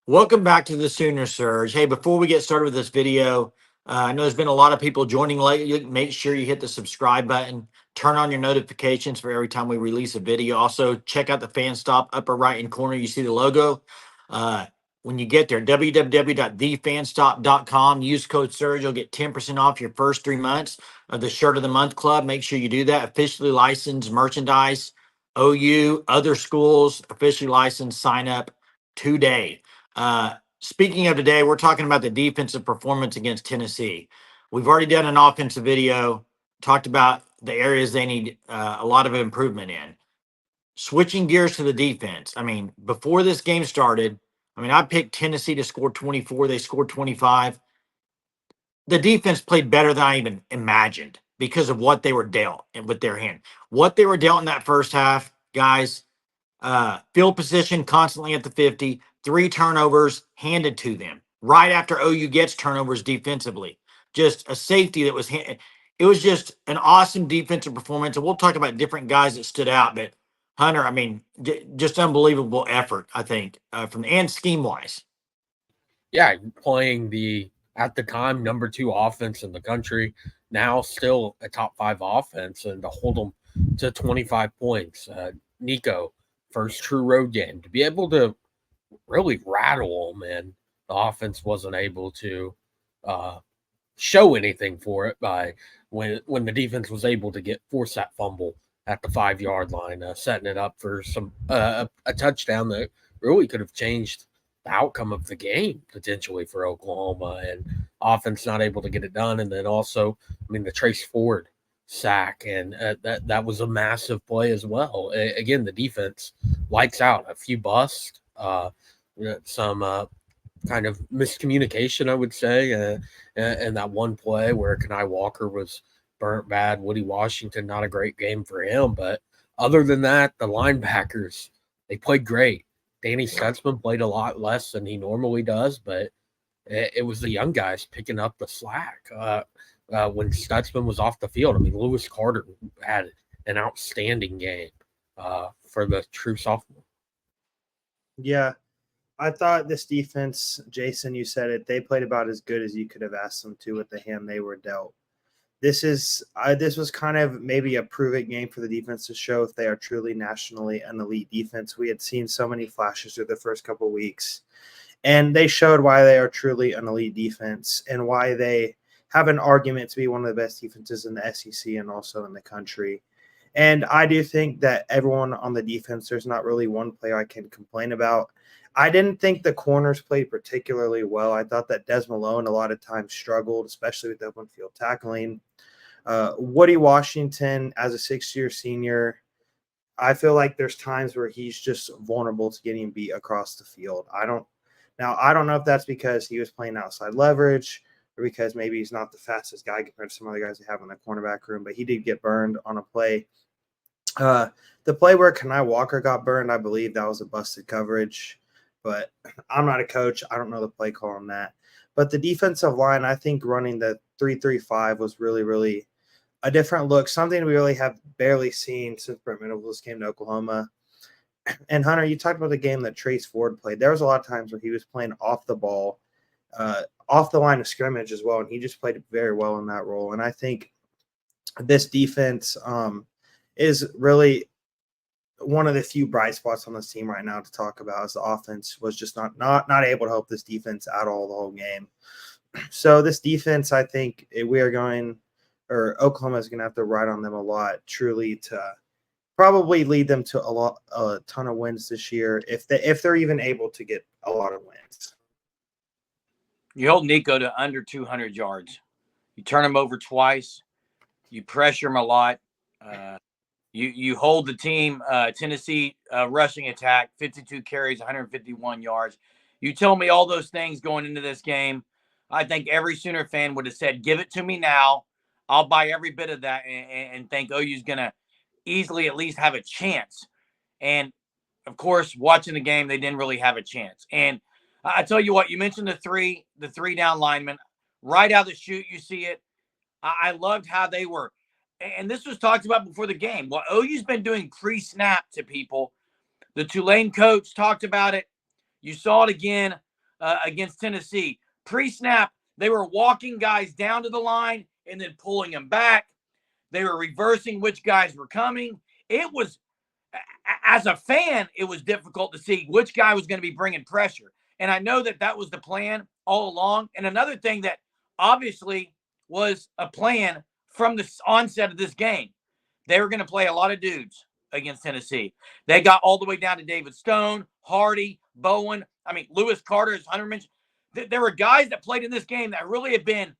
Welcome back to the Sooner Surge. Hey, before we get started with this video, I know there's been a lot of people joining lately. Make sure you hit the subscribe button, turn on your notifications for every time we release a video. Also, check out the fan stop upper right hand corner. You see the logo. Uh, when you get there, www.thefanstop.com, use code Surge. You'll get 10% off your first 3 months of the Shirt of the Month Club. Make sure you do that. Officially licensed merchandise, OU, other schools, officially licensed. Sign up today. Speaking of today, we're talking about the defensive performance against Tennessee. We've already done an offensive video, talked about the areas they need a lot of improvement in. Switching gears to the defense. I mean, before this game started, I picked Tennessee to score 24. They scored 25. The defense played better than I even imagined because of what they were dealt and with their hand. What they were dealt in that first half, guys, field position constantly at the 50, 3 turnovers handed to them right after OU gets turnovers defensively. Just a safety that was, it was just an awesome defensive performance. And we'll talk about different guys that stood out, but Hunter, just unbelievable effort, I think, from and scheme wise. Yeah, playing the at the time number 2 offense in the country, now still a top 5 offense, and to hold them to 25 points. Nico, first true road game, to be able to really rattle them, and the offense wasn't able to uh, show anything for it by when the defense was able to force that fumble at the 5 yard line, setting it up for a touchdown that really could have changed the outcome of the game potentially for Oklahoma, and offense not able to get it done. And then also, the Trace Ford sack, and that was a massive play as well. Again, the defense lights out. A few busts, some kind of miscommunication, I would say, and that one play where Kenai Walker was burnt bad. Woody Washington, not a great game for him, but other than that, the linebackers, they played great. Danny Stutzman played a lot less than he normally does, but it was the young guys picking up the slack when Stutzman was off the field. Lewis Carter had an outstanding game for the true sophomore. Yeah, I thought this defense, Jason, you said it, they played about as good as you could have asked them to with the hand they were dealt. This was kind of maybe a prove-it game for the defense to show if they are truly nationally an elite defense. We had seen so many flashes through the first couple of weeks, and they showed why they are truly an elite defense and why they have an argument to be one of the best defenses in the SEC and also in the country. And I do think that everyone on the defense, there's not really one player I can complain about. I didn't think the corners played particularly well. I thought that Des Malone a lot of times struggled, especially with open field tackling. Woody Washington, as a sixth-year senior, I feel like there's times where he's just vulnerable to getting beat across the field. I don't know if that's because he was playing outside leverage or because maybe he's not the fastest guy compared to some other guys they have in the cornerback room, but he did get burned on a play. The play where Kenai Walker got burned, I believe that was a busted coverage, but I'm not a coach. I don't know the play call on that. But the defensive line, I think running the 3-3-5 was really, really a different look, something we really have barely seen since Brent Venables came to Oklahoma. And Hunter, you talked about the game that Trace Ford played. There was a lot of times where he was playing off the ball, off the line of scrimmage as well, and he just played very well in that role. And I think this defense is really one of the few bright spots on this team right now to talk about, as the offense was just not able to help this defense at all the whole game. So this defense, I think Oklahoma is going to have to ride on them a lot, truly, to probably lead them to a ton of wins this year, if they're even able to get a lot of wins. You hold Nico to under 200 yards. You turn him over twice. You pressure him a lot. You hold the team, Tennessee rushing attack, 52 carries, 151 yards. You tell me all those things going into this game. I think every Sooner fan would have said, give it to me now. I'll buy every bit of that and think OU's going to easily at least have a chance. And, of course, watching the game, they didn't really have a chance. And I tell you what, you mentioned the three down linemen. Right out of the chute, you see it. I loved how they were. And this was talked about before the game. What OU's been doing pre-snap to people. The Tulane coach talked about it. You saw it again against Tennessee. Pre-snap, they were walking guys down to the line and then pulling them back. They were reversing which guys were coming. It was, as a fan, it was difficult to see which guy was going to be bringing pressure. And I know that that was the plan all along. And another thing that obviously was a plan from the onset of this game, they were going to play a lot of dudes against Tennessee. They got all the way down to David Stone, Hardy, Bowen. I mean, Lewis Carter, as Hunter mentioned. There were guys that played in this game that really have been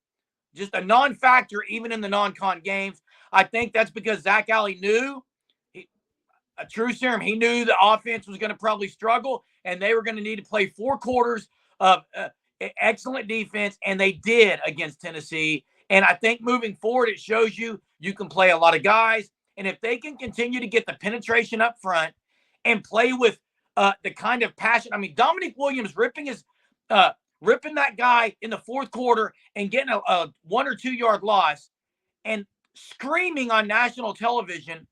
just a non-factor even in the non-con games. I think that's because Zach Alley knew, a true serum, he knew the offense was going to probably struggle, and they were going to need to play 4 quarters of excellent defense, and they did against Tennessee. And I think moving forward, it shows you can play a lot of guys. And if they can continue to get the penetration up front and play with the kind of passion, I mean, Dominic Williams ripping that guy in the 4th quarter and getting a 1 or 2 yard loss and screaming on national television.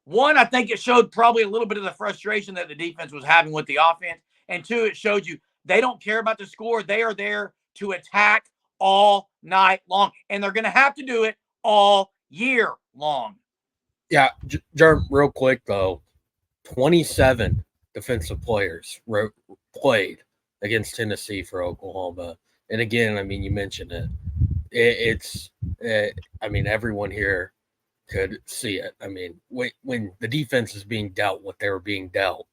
One, I think it showed probably a little bit of the frustration that the defense was having with the offense. And 2, it showed you they don't care about the score. They are there to attack all night long. And they're going to have to do it all year long. Yeah, Jerm, real quick, though, 27 defensive players played against Tennessee for Oklahoma. And again, I mean, you mentioned it. I mean, everyone here could see it. I mean, when the defense is being dealt what they were being dealt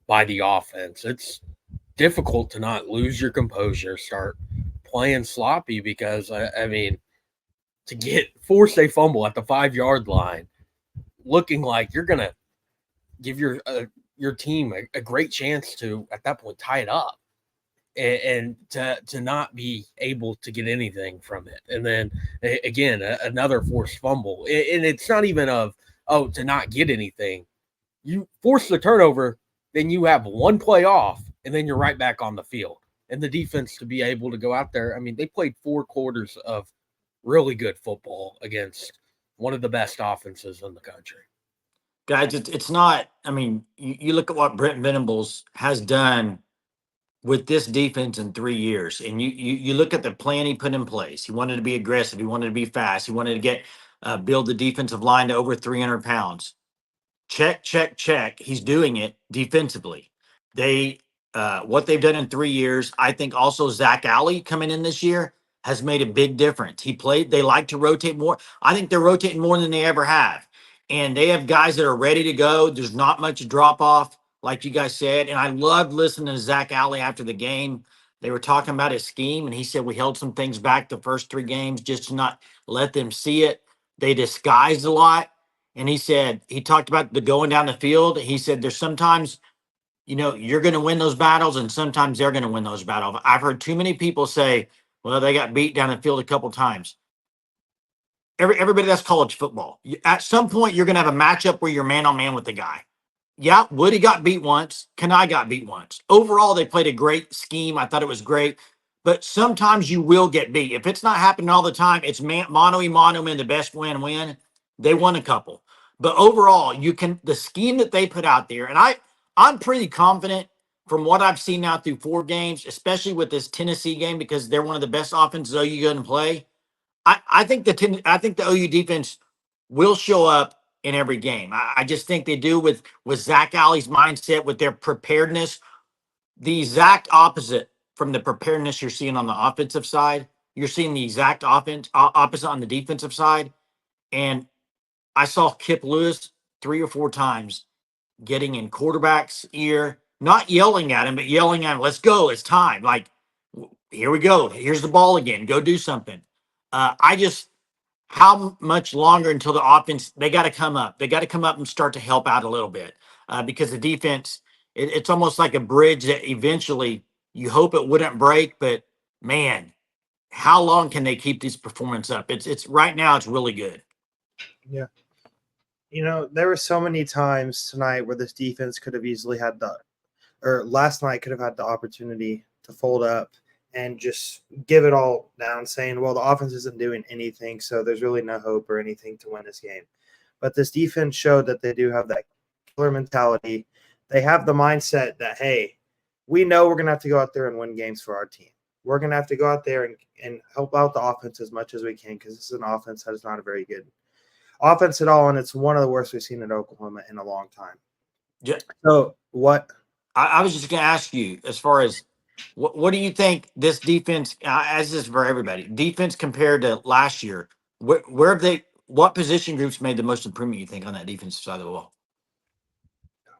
by the offense, it's difficult to not lose your composure, start playing sloppy, because, I mean, to force a fumble at the 5 yard line, looking like you're going to give your team a great chance to, at that point, tie it up. And to not be able to get anything from it. And then, again, another forced fumble. And it's not even to not get anything. You force the turnover, then you have one play off, and then you're right back on the field. And the defense to be able to go out there, I mean, they played 4 quarters of really good football against one of the best offenses in the country. Guys, it's not, I mean, you look at what Brent Venables has done with this defense in 3 years, and you look at the plan he put in place. He wanted to be aggressive. He wanted to be fast. He wanted to get build the defensive line to over 300 pounds. Check, check, check. He's doing it defensively. They what they've done in 3 years. I think also Zach Alley coming in this year has made a big difference. They like to rotate more. I think they're rotating more than they ever have. And they have guys that are ready to go. There's not much drop off, like you guys said. And I loved listening to Zach Alley after the game. They were talking about his scheme, and he said we held some things back the first 3 games just to not let them see it. They disguised a lot. And he said, he talked about the going down the field. He said there's sometimes, you're going to win those battles, and sometimes they're going to win those battles. I've heard too many people say, well, they got beat down the field a couple times. Everybody, that's college football. At some point, you're going to have a matchup where you're man on man with the guy. Yeah, Woody got beat once. Kanai got beat once. Overall, they played a great scheme. I thought it was great. But sometimes you will get beat. If it's not happening all the time, it's mano-a-mano, man, the best win. They won a couple. But overall, the scheme that they put out there, and I'm pretty confident from what I've seen now through 4 games, especially with this Tennessee game, because they're one of the best offenses OU going to play. I think the OU defense will show up in every game. I just think they do with Zach Alley's mindset, with their preparedness. The exact opposite from the preparedness you're seeing on the offensive side. You're seeing the exact opposite on the defensive side. And I saw Kip Lewis 3 or 4 times getting in quarterback's ear, not yelling at him, but yelling at him, let's go, it's time. Like, here we go. Here's the ball again. Go do something. How much longer until the offense, they got to come up. They got to come up and start to help out a little bit because the defense, it's almost like a bridge that eventually you hope it wouldn't break, but man, how long can they keep this performance up? It's right now, it's really good. Yeah. There were so many times tonight where this defense could have easily had last night could have had the opportunity to fold up and just give it all down, saying, well, the offense isn't doing anything, so there's really no hope or anything to win this game. But this defense showed that they do have that killer mentality. They have the mindset that, hey, we know we're going to have to go out there and win games for our team. We're going to have to go out there and help out the offense as much as we can, because this is an offense that is not a very good offense at all, and it's one of the worst we've seen at Oklahoma in a long time. Yeah. So what? I was just going to ask you, as far as what do you think this defense, as is for everybody, defense compared to last year, where have they, what position groups made the most improvement, you think, on that defensive side of the ball?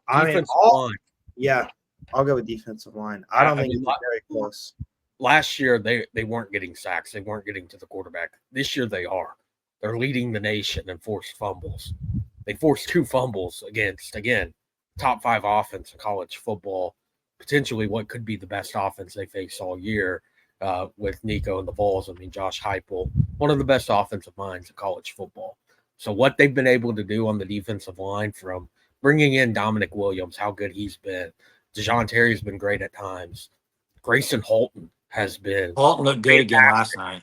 I mean, Defensive line. yeah, I'll go with defensive line. I don't I think mean, it's very close. Last year they weren't getting sacks. They weren't getting to the quarterback. This year they are. They're leading the nation in forced fumbles. They forced 2 fumbles against, again, top 5 offense in college football, potentially what could be the best offense they face all year with Nico and the Vols. I mean, Josh Heupel, one of the best offensive minds in college football. So what they've been able to do on the defensive line, from bringing in Dominic Williams, how good he's been. DeJoun Terry's been great at times. Grayson Holton has been. Holton looked good again last night.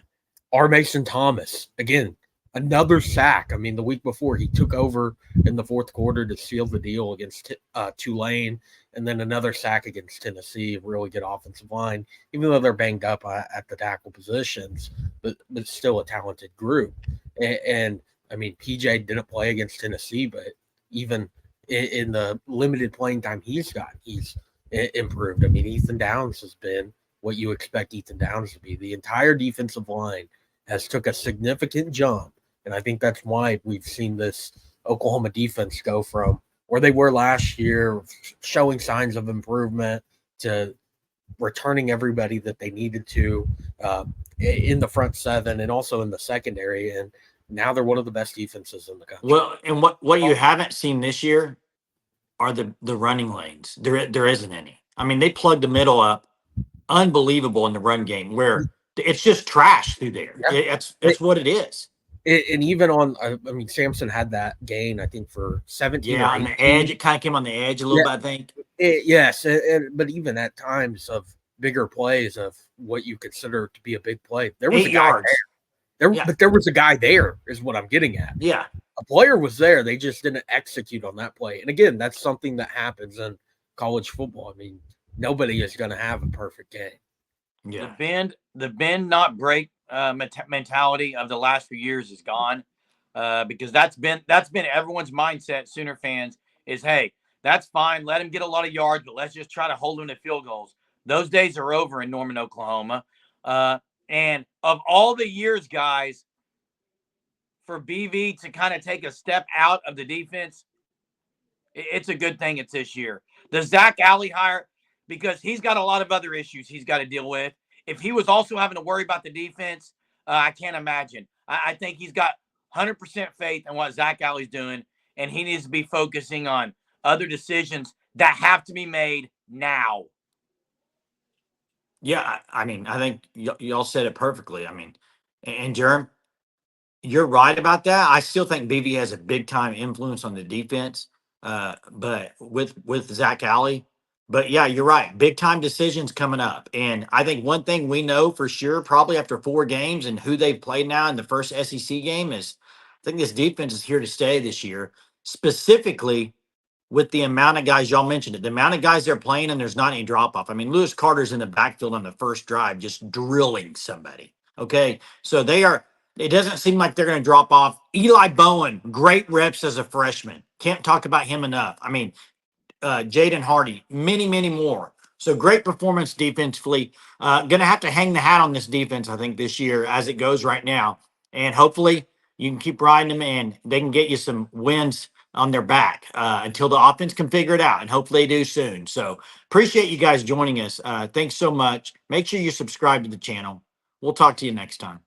R. Mason Thomas, again, another sack. I mean, the week before he took over in the fourth quarter to seal the deal against Tulane, and then another sack against Tennessee. Really good offensive line, even though they're banged up at the tackle positions, but still a talented group. And I mean, PJ didn't play against Tennessee, but even in the limited playing time he's got, he's improved. I mean, Ethan Downs has been what you expect Ethan Downs to be. The entire defensive line has took a significant jump, and I think that's why we've seen this Oklahoma defense go from where they were last year, showing signs of improvement, to returning everybody that they needed to in the front 7 and also in the secondary, and now they're one of the best defenses in the country. Well, and what you haven't seen this year are the running lanes. There isn't any. I mean, they plugged the middle up, unbelievable in the run game, where it's just trash through there. Yeah. It's what it is. And even on, I mean, Samson had that gain, I think, for 17. Yeah, on the edge, it kind of came on the edge a little bit, I think. Yes, but even at times of bigger plays of what you consider to be a big play, there was 8 a guy yards. But there was a guy there, is what I'm getting at. Yeah. A player was there. They just didn't execute on that play. And again, that's something that happens in college football. I mean, nobody is going to have a perfect game. Yeah. The bend not break mentality of the last few years is gone, because that's been everyone's mindset. Sooner fans is, hey, that's fine. Let him get a lot of yards, but let's just try to hold him to field goals. Those days are over in Norman, Oklahoma. And of all the years, guys, for BV to kind of take a step out of the defense, it's a good thing it's this year. The Zach Alley hire, because he's got a lot of other issues he's got to deal with. If he was also having to worry about the defense, I can't imagine. I think he's got 100% faith in what Zach Alley's doing, and he needs to be focusing on other decisions that have to be made now. Yeah, I mean, I think y'all said it perfectly. I mean, and Jerm, you're right about that. I still think BV has a big time influence on the defense, but with Zach Alley. But yeah, you're right. Big time decisions coming up, and I think one thing we know for sure, probably after 4 games and who they've played now in the first SEC game, is I think this defense is here to stay this year, specifically with the amount of guys y'all mentioned it, the amount of guys they're playing, and there's not any drop off. I mean, Lewis Carter's in the backfield on the first drive, just drilling somebody. Okay. So it doesn't seem like they're going to drop off. Eli Bowen, great reps as a freshman. Can't talk about him enough. I mean, Jaden Hardy, many, many more. So great performance defensively. Going to have to hang the hat on this defense, I think, this year as it goes right now. And hopefully you can keep riding them and they can get you some wins on their back until the offense can figure it out, and hopefully they do soon. So appreciate you guys joining us. Thanks so much. Make sure you subscribe to the channel. We'll talk to you next time.